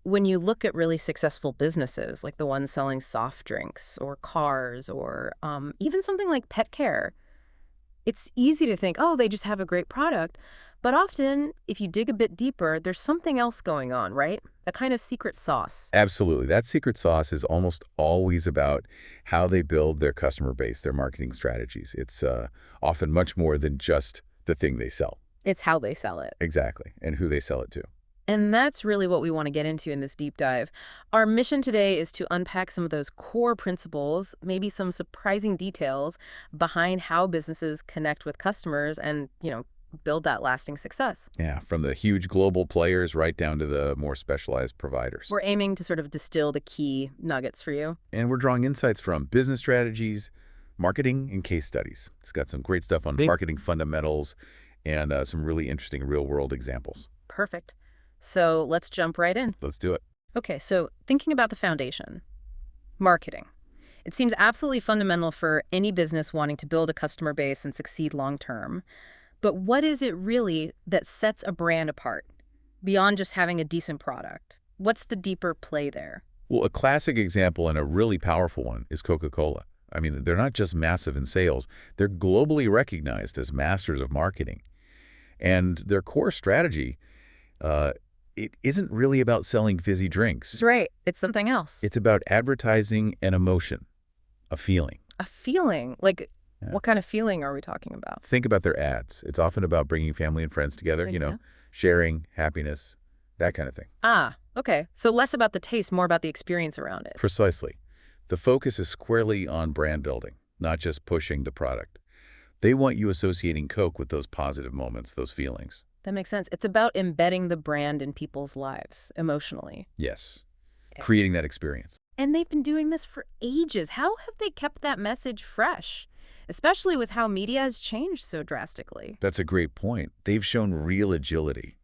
When you look at really successful businesses, like the ones selling soft drinks or cars or even something like pet care, it's easy to think, oh, they just have a great product. But often, if you dig a bit deeper, there's something else going on, right? A kind of secret sauce. Absolutely. That secret sauce is almost always about how they build their customer base, their marketing strategies. It's often much more than just the thing they sell. It's how they sell it. Exactly. And who they sell it to. And that's really what we want to get into in this deep dive. Our mission today is to unpack some of those core principles, maybe some surprising details behind how businesses connect with customers and, build that lasting success. Yeah, from the huge global players right down to the more specialized providers. We're aiming to sort of distill the key nuggets for you. And we're drawing insights from business strategies, marketing, and case studies. It's got some great stuff on marketing fundamentals and some really interesting real-world examples. Perfect. So let's jump right in. Let's do it. Okay, so thinking about the foundation, marketing. It seems absolutely fundamental for any business wanting to build a customer base and succeed long term. But what is it really that sets a brand apart, beyond just having a decent product? What's the deeper play there? Well, a classic example and a really powerful one is Coca-Cola. I mean, they're not just massive in sales. They're globally recognized as masters of marketing. And their core strategy, it isn't really about selling fizzy drinks. Right. It's something else. It's about advertising an emotion, a feeling. A feeling? Like, Yeah. what kind of feeling are we talking about? Think about their ads. It's often about bringing family and friends together, Yeah. sharing, happiness, that kind of thing. Ah, okay. So less about the taste, more about the experience around it. Precisely. The focus is squarely on brand building, not just pushing the product. They want you associating Coke with those positive moments, those feelings. That makes sense. It's about embedding the brand in people's lives emotionally. Yes. Okay. Creating that experience. And they've been doing this for ages. How have they kept that message fresh? Especially with how media has changed so drastically. That's a great point. They've shown real agility.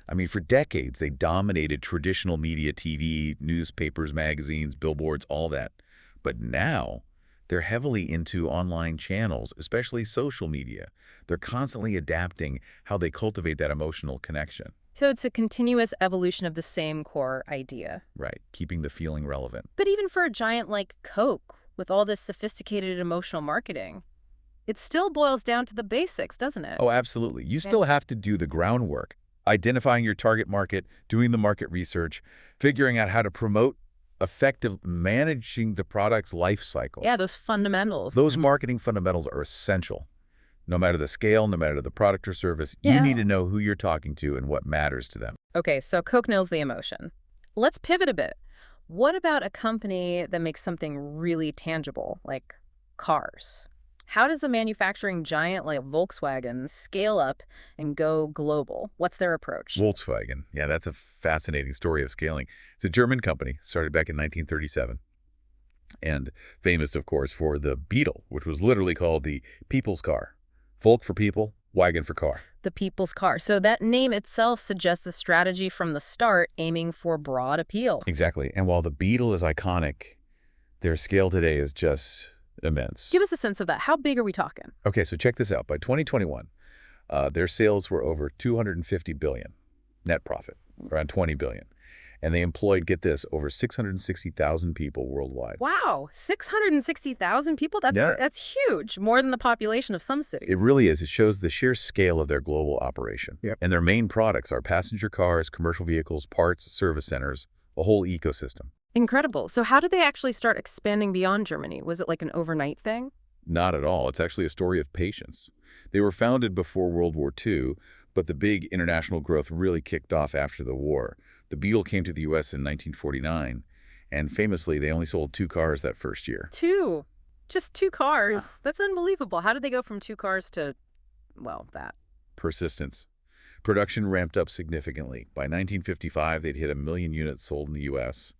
I mean, for decades, they dominated traditional media, TV, newspapers, magazines, billboards, all that. But now, they're heavily into online channels, especially social media. They're constantly adapting how they cultivate that emotional connection. So it's a continuous evolution of the same core idea. Right, keeping the feeling relevant. But even for a giant like Coke, with all this sophisticated emotional marketing, it still boils down to the basics, doesn't it? Oh, absolutely. You still have to do the groundwork, identifying your target market, doing the market research, figuring out how to promote, effective managing the product's life cycle. Yeah, those fundamentals. Those marketing fundamentals are essential. No matter the scale, no matter the product or service, Yeah. you need to know who you're talking to and what matters to them. Okay, so Coke nails the emotion. Let's pivot a bit. What about a company that makes something really tangible, like cars? How does a manufacturing giant like Volkswagen scale up and go global? What's their approach? Volkswagen. Yeah, that's a fascinating story of scaling. It's a German company, started back in 1937. And famous, of course, for the Beetle, which was literally called the people's car. Volk for people, wagon for car. The people's car. So that name itself suggests a strategy from the start aiming for broad appeal. Exactly. And while the Beetle is iconic, their scale today is just immense. Give us a sense of that. How big are we talking? Okay, so check this out. By 2021, their sales were over $250 billion, net profit, around $20 billion. And they employed, get this, over 660,000 people worldwide. Wow, 660,000 people? That's huge, more than the population of some cities. It really is. It shows the sheer scale of their global operation. Yep. And their main products are passenger cars, commercial vehicles, parts, service centers, a whole ecosystem. Incredible. So how did they actually start expanding beyond Germany? Was it like an overnight thing? Not at all. It's actually a story of patience. They were founded before World War II, but the big international growth really kicked off after the war. The Beetle came to the U.S. in 1949, and famously, they only sold 2 cars that first year. 2? Just 2 cars? That's unbelievable. How did they go from 2 cars to, well, that? Persistence. Production ramped up significantly. By 1955, they'd hit 1 million units sold in the U.S.,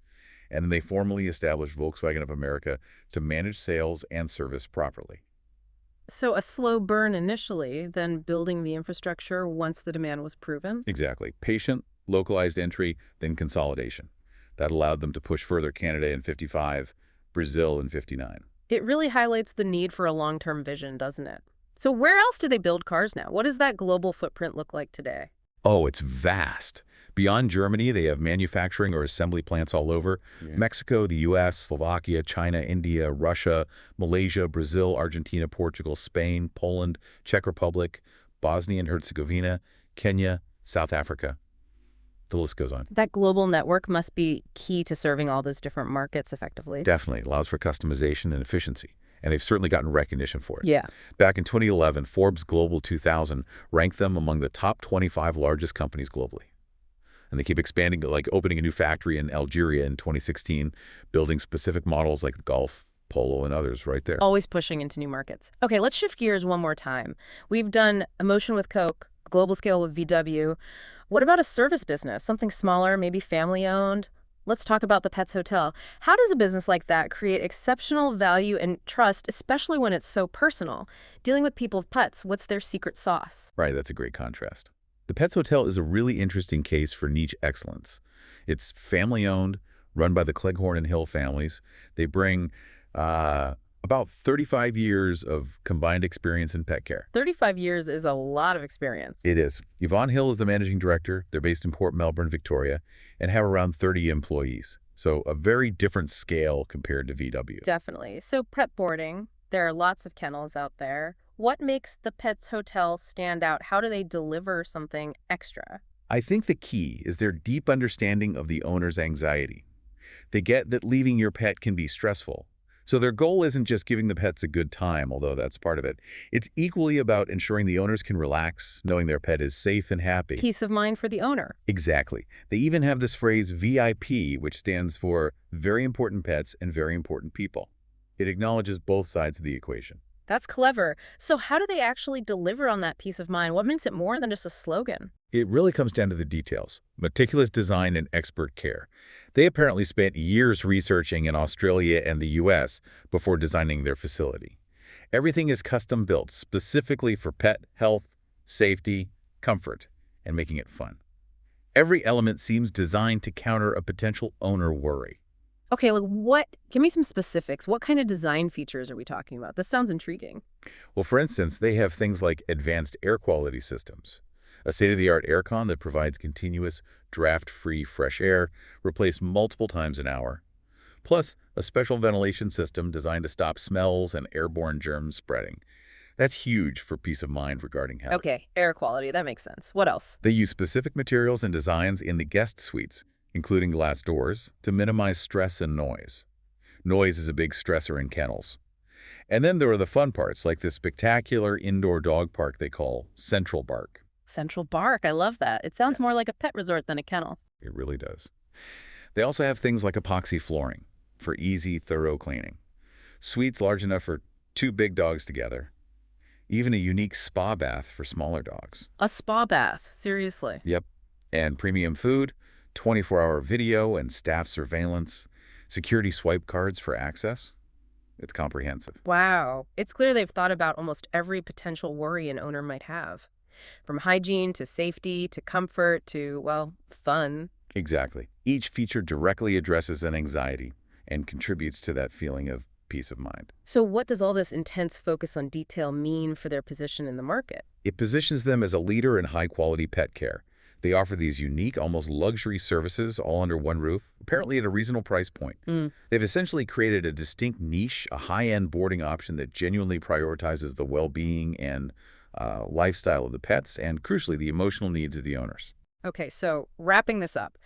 and then they formally established Volkswagen of America to manage sales and service properly. So a slow burn initially, then building the infrastructure once the demand was proven? Exactly. Patient, localized entry, then consolidation. That allowed them to push further Canada in 55, Brazil in 59. It really highlights the need for a long-term vision, doesn't it? So where else do they build cars now? What does that global footprint look like today? Oh, it's vast. Beyond Germany, they have manufacturing or assembly plants all over. Yeah. Mexico, the U.S., Slovakia, China, India, Russia, Malaysia, Brazil, Argentina, Portugal, Spain, Poland, Czech Republic, Bosnia and Herzegovina, Kenya, South Africa. The list goes on. That global network must be key to serving all those different markets effectively. Definitely allows for customization and efficiency, and they've certainly gotten recognition for it. Yeah. Back in 2011, Forbes Global 2000 ranked them among the top 25 largest companies globally. And they keep expanding, like opening a new factory in Algeria in 2016, building specific models like the Golf, Polo, and others right there. Always pushing into new markets. Okay, let's shift gears one more time. We've done emotion with Coke, global scale with VW. What about a service business, something smaller, maybe family-owned? Let's talk about the Pets Hotel. How does a business like that create exceptional value and trust, especially when it's so personal? Dealing with people's pets, what's their secret sauce? Right, that's a great contrast. The Pets Hotel is a really interesting case for niche excellence. It's family-owned, run by the Cleghorn and Hill families. They bring about 35 years of combined experience in pet care. 35 years is a lot of experience. It is. Yvonne Hill is the managing director. They're based in Port Melbourne, Victoria, and have around 30 employees. So a very different scale compared to VW. Definitely. So pet boarding, there are lots of kennels out there. What makes the Pets Hotel stand out? How do they deliver something extra? I think the key is their deep understanding of the owner's anxiety. They get that leaving your pet can be stressful. So their goal isn't just giving the pets a good time, although that's part of it. It's equally about ensuring the owners can relax, knowing their pet is safe and happy. Peace of mind for the owner. Exactly. They even have this phrase VIP, which stands for Very Important Pets and Very Important People. It acknowledges both sides of the equation. That's clever. So how do they actually deliver on that peace of mind? What makes it more than just a slogan? It really comes down to the details. Meticulous design and expert care. They apparently spent years researching in Australia and the US before designing their facility. Everything is custom built specifically for pet health, safety, comfort, and making it fun. Every element seems designed to counter a potential owner worry. Okay, give me some specifics. What kind of design features are we talking about? This sounds intriguing. Well, for instance, they have things like advanced air quality systems, a state-of-the-art aircon that provides continuous, draft-free fresh air, replaced multiple times an hour, plus a special ventilation system designed to stop smells and airborne germs spreading. That's huge for peace of mind regarding health. Okay, air quality, that makes sense. What else? They use specific materials and designs in the guest suites, including glass doors, to minimize stress and noise. Noise is a big stressor in kennels. And then there are the fun parts, like this spectacular indoor dog park they call Central Bark. Central Bark, I love that. It sounds more like a pet resort than a kennel. It really does. They also have things like epoxy flooring for easy, thorough cleaning. Suites large enough for 2 big dogs together. Even a unique spa bath for smaller dogs. A spa bath, seriously. Yep. And premium food, 24-hour video and staff surveillance, security swipe cards for access. It's comprehensive. Wow. It's clear they've thought about almost every potential worry an owner might have. From hygiene to safety to comfort to, well, fun. Exactly. Each feature directly addresses an anxiety and contributes to that feeling of peace of mind. So what does all this intense focus on detail mean for their position in the market? It positions them as a leader in high-quality pet care. They offer these unique, almost luxury services all under one roof, apparently at a reasonable price point. They've essentially created a distinct niche, a high-end boarding option that genuinely prioritizes the well-being and lifestyle of the pets and, crucially, the emotional needs of the owners. Okay, so wrapping this up.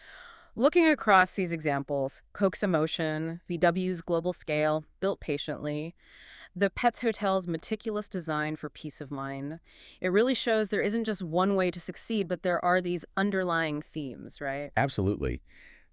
Looking across these examples, Coke's emotion, VW's global scale, built patiently, the Pets Hotel's meticulous design for peace of mind, it really shows there isn't just one way to succeed, but there are these underlying themes, right? Absolutely.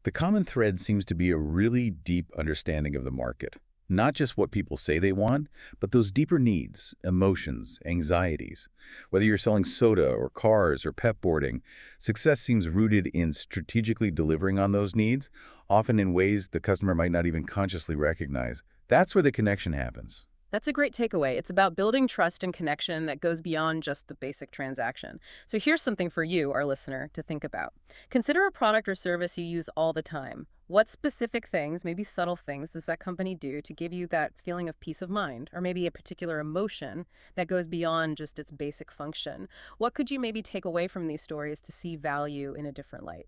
The common thread seems to be a really deep understanding of the market. Not just what people say they want, but those deeper needs, emotions, anxieties. Whether you're selling soda or cars or pet boarding, success seems rooted in strategically delivering on those needs, often in ways the customer might not even consciously recognize. That's where the connection happens. That's a great takeaway. It's about building trust and connection that goes beyond just the basic transaction. So here's something for you, our listener, to think about. Consider a product or service you use all the time. What specific things, maybe subtle things, does that company do to give you that feeling of peace of mind? Or maybe a particular emotion that goes beyond just its basic function? What could you maybe take away from these stories to see value in a different light?